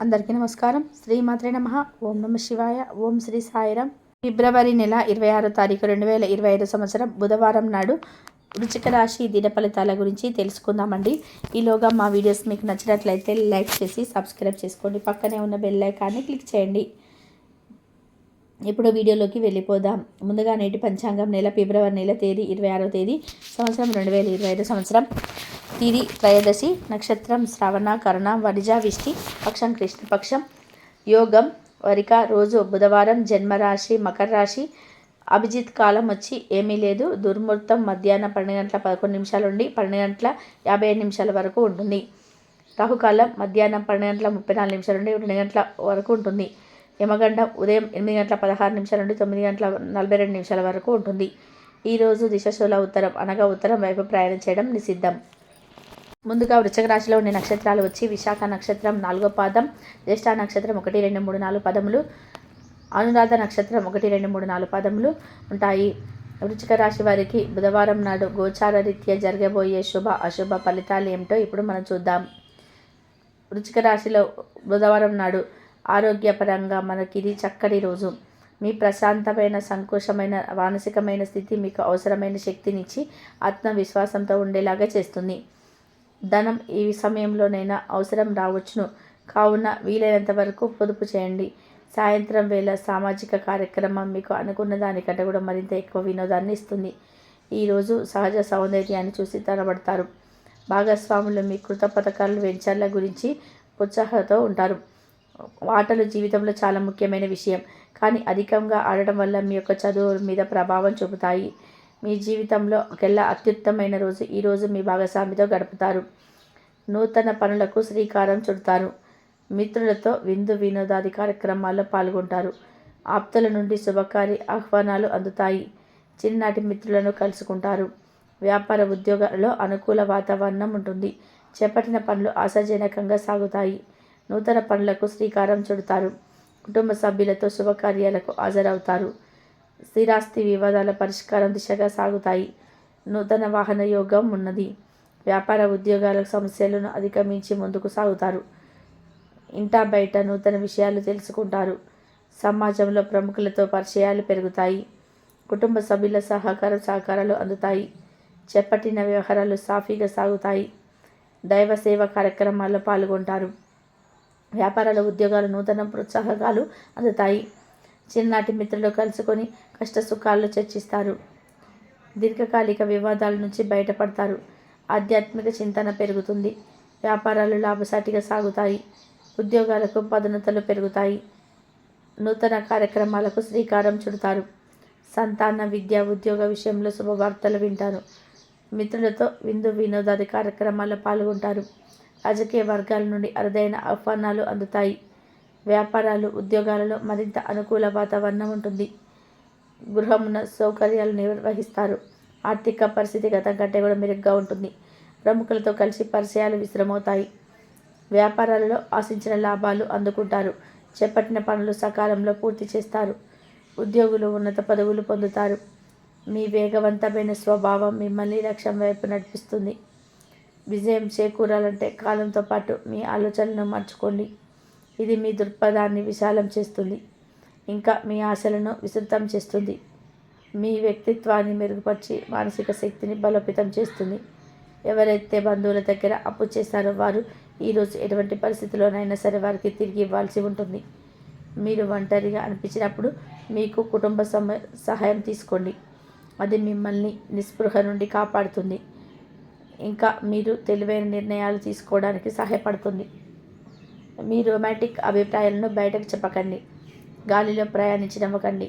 అందరికీ నమస్కారం. శ్రీమాత్రే నమః. ఓం నమ శివాయ. ఓం శ్రీ సాయిరాం. ఫిబ్రవరి నెల 26వ తారీఖు 2025 సంవత్సరం బుధవారం నాడు వృశ్చిక రాశి దిన ఫలితాల గురించి తెలుసుకుందామండి. ఈలోగా మా వీడియోస్ మీకు నచ్చినట్లయితే లైక్ చేసి సబ్స్క్రైబ్ చేసుకోండి. పక్కనే ఉన్న బెల్ ఐకాన్ని క్లిక్ చేయండి. ఇప్పుడు వీడియోలోకి వెళ్ళిపోదాం. ముందుగా నేటి పంచాంగం నెల ఫిబ్రవరి నెల తేదీ 26వ తేదీ సంవత్సరం 2025 సంవత్సరం. తిది త్రయోదశి, నక్షత్రం శ్రవణ, కరణ, వనిజ, విష్టి, పక్షం కృష్ణపక్షం, యోగం వరిక, రోజు బుధవారం, జన్మరాశి మకర రాశి. అభిజిత్ కాలం వచ్చి ఏమీ లేదు. దుర్ముహూర్తం మధ్యాహ్నం 12:11 నుండి 12:57 వరకు ఉంటుంది. రాహుకాలం మధ్యాహ్నం 12:34 నుండి 2 వరకు ఉంటుంది. యమగండం ఉదయం 8:16 నుండి 9:42 వరకు ఉంటుంది. ఈరోజు దిశశూల ఉత్తరం అనగా ఉత్తరం వైపు ప్రయాణం చేయడం నిషిద్ధం. ముందుగా వృశ్చిక రాశిలో ఉండే నక్షత్రాలు వచ్చి విశాఖ నక్షత్రం 4వ పాదం, జ్యేష్ఠ నక్షత్రం 1, 2, 3, 4 పదములు, అనురాధ నక్షత్రం 1, 2, 3, 4 పదములు ఉంటాయి. వృశ్చిక రాశి వారికి బుధవారం నాడు గోచార రీత్యా జరగబోయే శుభ అశుభ ఫలితాలు ఏమిటో ఇప్పుడు మనం చూద్దాం. వృశ్చిక రాశిలో బుధవారం నాడు ఆరోగ్యపరంగా మనకి ఇది చక్కటి రోజు. మీ ప్రశాంతమైన సంతోషమైన మానసికమైన స్థితి మీకు అవసరమైన శక్తినిచ్చి ఆత్మవిశ్వాసంతో ఉండేలాగా చేస్తుంది. ధనం ఈ సమయంలోనైనా అవసరం రావచ్చును, కావున వీలైనంత వరకు పొదుపు చేయండి. సాయంత్రం వేళ సామాజిక కార్యక్రమం మీకు అనుకున్న దానికంటే కూడా మరింత ఎక్కువ వినోదాన్ని ఇస్తుంది. ఈరోజు సహజ సౌందర్యాన్ని చూసి తరబడతారు. భాగస్వాములు మీ కృత పథకాలు వెంచర్ల గురించి ఉత్సాహంతో ఉంటారు. ఆటలు జీవితంలో చాలా ముఖ్యమైన విషయం, కానీ అధికంగా ఆడటం వల్ల మీ యొక్క చదువు మీద ప్రభావం చూపుతాయి. మీ జీవితంలో కెల్లా అత్యుత్తమైన రోజు ఈరోజు మీ భాగస్వామితో గడుపుతారు. నూతన పనులకు శ్రీకారం చుడతారు. మిత్రులతో విందు వినోదాది కార్యక్రమాల్లో పాల్గొంటారు. ఆప్తుల నుండి శుభకార్య ఆహ్వానాలు అందుతాయి. చిన్ననాటి మిత్రులను కలుసుకుంటారు. వ్యాపార ఉద్యోగాలలో అనుకూల వాతావరణం ఉంటుంది. చేపట్టిన పనులు ఆశాజనకంగా సాగుతాయి. నూతన పనులకు శ్రీకారం చుడతారు. కుటుంబ సభ్యులతో శుభకార్యాలకు హాజరవుతారు. స్థిరాస్తి వివాదాల పరిష్కారం దిశగా సాగుతాయి. నూతన వాహన యోగం ఉన్నది. వ్యాపార ఉద్యోగాల సమస్యలను అధిగమించి ముందుకు సాగుతారు. ఇంటా బయట నూతన విషయాలు తెలుసుకుంటారు. సమాజంలో ప్రముఖులతో పరిచయాలు పెరుగుతాయి. కుటుంబ సభ్యుల సహకారాలు అందుతాయి. చేపట్టిన వ్యవహారాలు సాఫీగా సాగుతాయి. దైవ సేవ కార్యక్రమాల్లో పాల్గొంటారు. వ్యాపారాల ఉద్యోగాలు నూతన ప్రోత్సాహకాలు అందుతాయి. చిన్ననాటి మిత్రులు కలుసుకొని కష్ట సుఖాలను చర్చిస్తారు. దీర్ఘకాలిక వివాదాల నుంచి బయటపడతారు. ఆధ్యాత్మిక చింతన పెరుగుతుంది. వ్యాపారాలు లాభసాటిగా సాగుతాయి. ఉద్యోగాలకు పదోన్నతులు పెరుగుతాయి. నూతన కార్యక్రమాలకు శ్రీకారం చుడతారు. సంతాన విద్య ఉద్యోగ విషయంలో శుభవార్తలు వింటారు. మిత్రులతో విందు వినోదాది కార్యక్రమాల్లో పాల్గొంటారు. రాజకీయ వర్గాల నుండి అరుదైన ఆహ్వానాలు అందుతాయి. వ్యాపారాలు ఉద్యోగాలలో మరింత అనుకూల వాతావరణం ఉంటుంది. గృహమున సౌకర్యాలు నిర్వహిస్తారు. ఆర్థిక పరిస్థితి గతం కంటే కూడా మెరుగ్గా ఉంటుంది. ప్రముఖులతో కలిసి పరిచయాలు విశ్రమవుతాయి. వ్యాపారాలలో ఆశించిన లాభాలు అందుకుంటారు. చేపట్టిన పనులు సకాలంలో పూర్తి చేస్తారు. ఉద్యోగులు ఉన్నత పదవులు పొందుతారు. మీ వేగవంతమైన స్వభావం మిమ్మల్ని లక్ష్యం వైపు నడిపిస్తుంది. విజయం చేకూరాలంటే కాలంతో పాటు మీ ఆలోచనలను మార్చుకోండి. ఇది మీ దృక్పథాన్ని విశాలం చేస్తుంది, ఇంకా మీ ఆశలను విస్తృతం చేస్తుంది. మీ వ్యక్తిత్వాన్ని మెరుగుపరిచి మానసిక శక్తిని బలోపేతం చేస్తుంది. ఎవరైతే బంధువుల దగ్గర అప్పు చేశారో వారు ఈరోజు ఎటువంటి పరిస్థితుల్లోనైనా సరే వారికి తిరిగి ఇవ్వాల్సి ఉంటుంది. మీరు ఒంటరిగా అనిపించినప్పుడు మీకు కుటుంబ సహాయం తీసుకోండి. అది మిమ్మల్ని నిస్పృహ నుండి కాపాడుతుంది. ఇంకా మీరు తెలివైన నిర్ణయాలు తీసుకోవడానికి సహాయపడుతుంది. మీ రొమాంటిక్ అభిప్రాయాలను బయటకు చెప్పకండి. గాలిలో ప్రయాణించనివ్వకండి.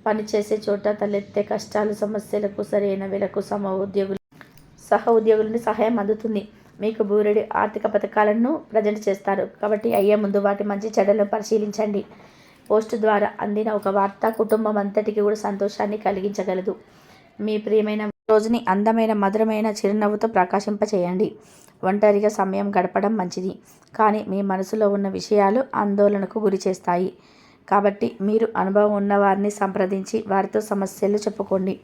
పనిచేసే చోట తలెత్తే కష్టాలు సమస్యలకు సరైన వేళకు సహ ఉద్యోగుల నుండి సహాయం అందుతుంది. మీకు బూరెడి ఆర్థిక పథకాలను ప్రజెంట్ చేస్తారు, కాబట్టి అయ్యే ముందు వాటి మంచి చెడ్డలను పరిశీలించండి. పోస్టు ద్వారా అందిన ఒక వార్త కుటుంబం అంతటికి కూడా సంతోషాన్ని కలిగించగలదు. మీ ప్రియమైన రోజుని అందమైన మధురమైన చిరునవ్వుతో ప్రకాశింపచేయండి. ఒంటరిగా సమయం గడపడం మంచిది, కానీ మీ మనసులో ఉన్న విషయాలు ఆందోళనకు గురి చేస్తాయి. కాబట్టి మీరు అనుభవం ఉన్నవారిని సంప్రదించి వారితో సమస్యలు చెప్పుకోండి.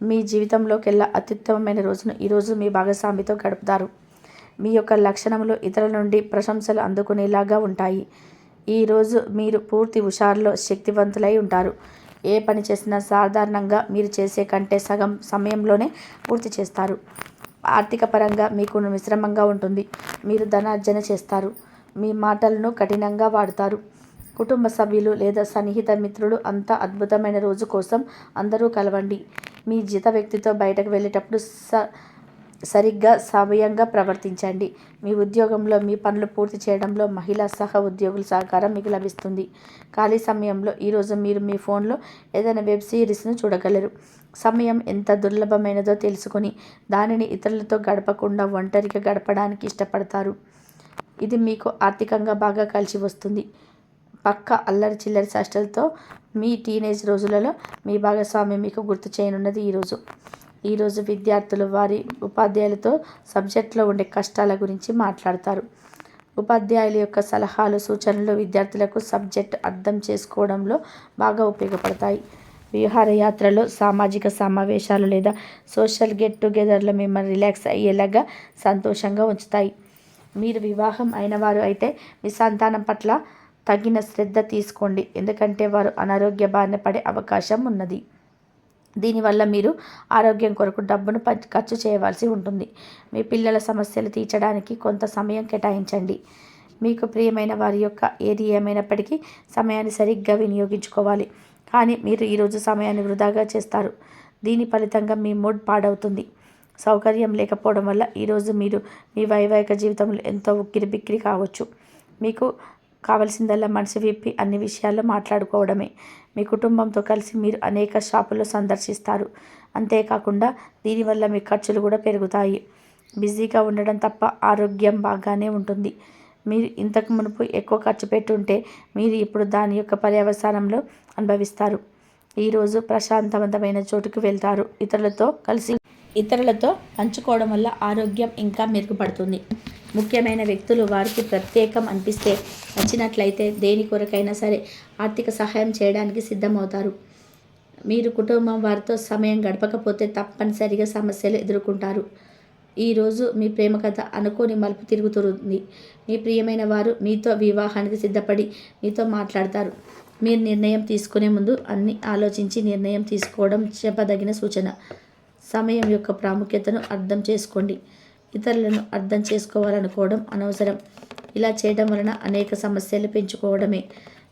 మీ జీవితంలోకెల్లా అత్యుత్తమమైన రోజును ఈరోజు మీ భాగస్వామితో గడుపుతారు. మీ యొక్క లక్షణములు ఇతరుల నుండి ప్రశంసలు అందుకునేలాగా ఉంటాయి. ఈరోజు మీరు పూర్తి హుషారులో శక్తివంతులై ఉంటారు. ఏ పని చేసినా సాధారణంగా మీరు చేసే కంటే సగం సమయంలోనే పూర్తి చేస్తారు. ఆర్థిక పరంగా మీకు మిశ్రమంగా ఉంటుంది. మీరు ధనార్జన చేస్తారు. మీ మాటలను కఠినంగా వాడుతారు. కుటుంబ సభ్యులు లేదా సన్నిహిత మిత్రులు అంత అద్భుతమైన రోజు కోసం అందరూ కలవండి. మీ జిత వ్యక్తితో బయటకు వెళ్ళేటప్పుడు సరిగ్గా సమయంగా ప్రవర్తించండి. మీ ఉద్యోగంలో మీ పనులు పూర్తి చేయడంలో మహిళా సహ ఉద్యోగుల సహకారం మీకు లభిస్తుంది. ఖాళీ సమయంలో ఈరోజు మీరు మీ ఫోన్లో ఏదైనా వెబ్ సిరీస్ను చూడగలరు. సమయం ఎంత దుర్లభమైనదో తెలుసుకొని దానిని ఇతరులతో గడపకుండా ఒంటరిగా గడపడానికి ఇష్టపడతారు. ఇది మీకు ఆర్థికంగా బాగా కలిసి వస్తుంది. పక్క అల్లరి చిల్లరి చేష్టలతో మీ టీనేజ్ రోజులలో మీ భాగస్వామి మీకు గుర్తు చేయనున్నది ఈరోజు విద్యార్థులు వారి ఉపాధ్యాయులతో సబ్జెక్టులో ఉండే కష్టాల గురించి మాట్లాడతారు. ఉపాధ్యాయుల యొక్క సలహాలు సూచనలు విద్యార్థులకు సబ్జెక్ట్ అర్థం చేసుకోవడంలో బాగా ఉపయోగపడతాయి. విహారయాత్రలో సామాజిక సమావేశాలు లేదా సోషల్ గెట్ టుగెదర్లో మిమ్మల్ని రిలాక్స్ అయ్యేలాగా సంతోషంగా ఉంచుతాయి. మీరు వివాహం అయిన వారు అయితే మీ సంతానం పట్ల తగిన శ్రద్ధ తీసుకోండి. ఎందుకంటే వారు అనారోగ్య బారిన పడే అవకాశం ఉన్నది. దీనివల్ల మీరు ఆరోగ్యం కొరకు డబ్బును ఖర్చు చేయవలసి ఉంటుంది. మీ పిల్లల సమస్యలు తీర్చడానికి కొంత సమయం కేటాయించండి. మీకు ప్రియమైన వారి యొక్క ఏది ఏమైనప్పటికీ సమయాన్ని సరిగ్గా వినియోగించుకోవాలి. కానీ మీరు ఈరోజు సమయాన్ని వృధాగా చేస్తారు. దీని ఫలితంగా మీ మూడ్ పాడవుతుంది. సౌకర్యం లేకపోవడం వల్ల ఈరోజు మీరు మీ వైవాహిక జీవితంలో ఎంతో ఉక్కిరిబిక్కిరి కావచ్చు. మీకు కావలసిందల్లా మనసు విప్పి అన్ని విషయాల్లో మాట్లాడుకోవడమే. మీ కుటుంబంతో కలిసి మీరు అనేక షాపులు సందర్శిస్తారు. అంతేకాకుండా దీనివల్ల మీ ఖర్చులు కూడా పెరుగుతాయి. బిజీగా ఉండడం తప్ప ఆరోగ్యం బాగానే ఉంటుంది. మీరు ఇంతకు మునుపు ఎక్కువ ఖర్చు పెట్టుంటే మీరు ఇప్పుడు దాని యొక్క పర్యవసానంలో అనుభవిస్తారు. ఈరోజు ప్రశాంతవంతమైన చోటుకు వెళ్తారు. ఇతరులతో పంచుకోవడం వల్ల ఆరోగ్యం ఇంకా మెరుగుపడుతుంది. ముఖ్యమైన వ్యక్తులు వారికి ప్రత్యేకం అనిపిస్తే నచ్చినట్లయితే దేని కొరకైనా సరే ఆర్థిక సహాయం చేయడానికి సిద్ధమవుతారు. మీరు కుటుంబం వారితో సమయం గడపకపోతే తప్పనిసరిగా సమస్యలు ఎదుర్కొంటారు. ఈరోజు మీ ప్రేమ కథ అనుకోని మలుపు తిరుగుతుంది. మీ ప్రియమైన వారు మీతో వివాహానికి సిద్ధపడి మీతో మాట్లాడతారు. మీరు నిర్ణయం తీసుకునే ముందు అన్ని ఆలోచించి నిర్ణయం తీసుకోవడం చెప్పదగిన సూచన. సమయం యొక్క ప్రాముఖ్యతను అర్థం చేసుకోండి. ఇతరులను అర్థం చేసుకోవాలనుకోవడం అనవసరం. ఇలా చేయడం వలన అనేక సమస్యలు పెంచుకోవడమే.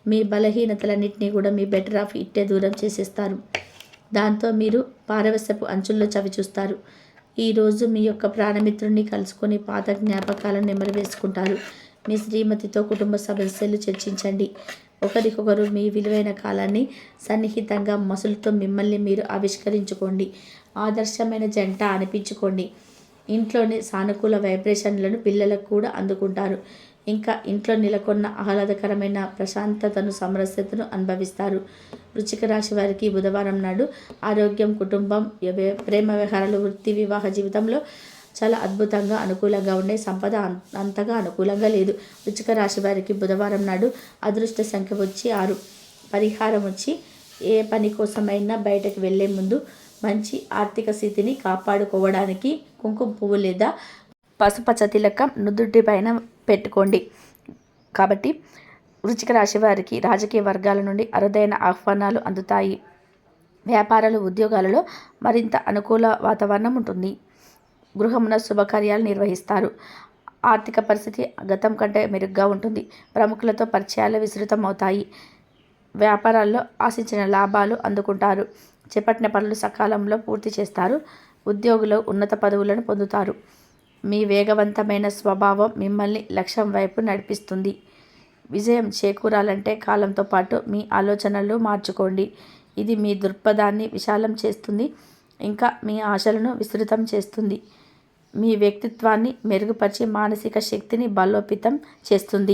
మీ బలహీనతలన్నింటినీ కూడా మీ బెటర్ ఆఫ్ ఇట్టే దూరం చేసేస్తారు. దాంతో మీరు పారవస్యపు అంచుల్లో చవిచూస్తారు. ఈరోజు మీ యొక్క ప్రాణమిత్రుడిని కలుసుకొని పాత జ్ఞాపకాలను నెమరువేసుకుంటారు. మీ శ్రీమతితో కుటుంబ సమస్యలు చర్చించండి. ఒకరికొకరు మీ విలువైన కాలాన్ని సన్నిహితంగా మసులుతో మిమ్మల్ని మీరు ఆవిష్కరించుకోండి. ఆదర్శమైన జంట అనిపించుకోండి. ఇంట్లోని సానుకూల వైబ్రేషన్లను పిల్లలకు కూడా అందుకుంటారు. ఇంకా ఇంట్లో నెలకొన్న ఆహ్లాదకరమైన ప్రశాంతతను సమరస్యతను అనుభవిస్తారు. వృశ్చిక రాశి వారికి బుధవారం నాడు ఆరోగ్యం, కుటుంబం, ప్రేమ వ్యవహారాలు, వృత్తి, వివాహ జీవితంలో చాలా అద్భుతంగా అనుకూలంగా ఉండే. సంపద అంతగా అనుకూలంగా లేదు. వృశ్చిక రాశి వారికి బుధవారం నాడు అదృష్ట సంఖ్య వచ్చి 6. పరిహారం వచ్చి ఏ పని కోసమైనా బయటకు వెళ్లే ముందు మంచి ఆర్థిక స్థితిని కాపాడుకోవడానికి కుంకుమ పువ్వు లేదా పసుపచ్చ తిలకం నుదుటి పైన పెట్టుకోండి. కాబట్టి వృశ్చిక రాశి వారికి రాజకీయ వర్గాల నుండి అరుదైన ఆహ్వానాలు అందుతాయి. వ్యాపారాలు, ఉద్యోగాలలో మరింత అనుకూల వాతావరణం ఉంటుంది. గృహమున శుభకార్యాలు నిర్వహిస్తారు. ఆర్థిక పరిస్థితి గతం కంటే మెరుగ్గా ఉంటుంది. ప్రముఖులతో పరిచయాలు విస్తృతం అవుతాయి. వ్యాపారాల్లో ఆశించిన లాభాలు అందుకుంటారు. చేపట్టిన పనులు సకాలంలో పూర్తి చేస్తారు. ఉద్యోగులు ఉన్నత పదవులను పొందుతారు. మీ వేగవంతమైన స్వభావం మిమ్మల్ని లక్ష్యం వైపు నడిపిస్తుంది. విజయం చేకూరాలంటే కాలంతో పాటు మీ ఆలోచనలు మార్చుకోండి. ఇది మీ దృక్పథాన్ని విశాలం చేస్తుంది. ఇంకా మీ ఆశలను విస్తృతం చేస్తుంది. మీ వ్యక్తిత్వాన్ని మెరుగుపరిచి మానసిక శక్తిని బలోపేతం చేస్తుంది.